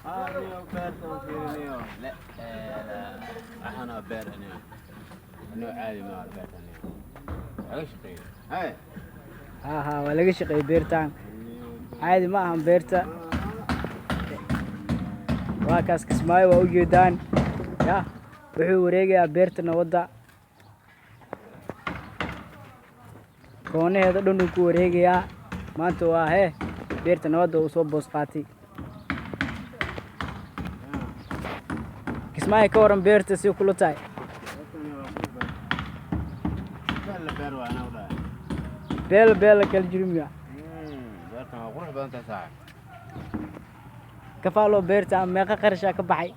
نيو بيرتون في نيو لا أنا بير نيو عادي ما بيرتون نيو عيش قيل هاي ها waa laga shaqeeyay beertaan caadi ma ahan beerta waa kaas Kismaayo waa u jeedaan ya wuxuu wareegayaa beerta nabadda koonaheeda dhan uu ku wareegayaa maanta waa beerta nabadda uu soo boos qaatay Kismaayo ka waran beerta si kula tahay beel kala jirmiya beertan waa qurux badan tahay ka faalo beerta meeqa qarasha ka baxay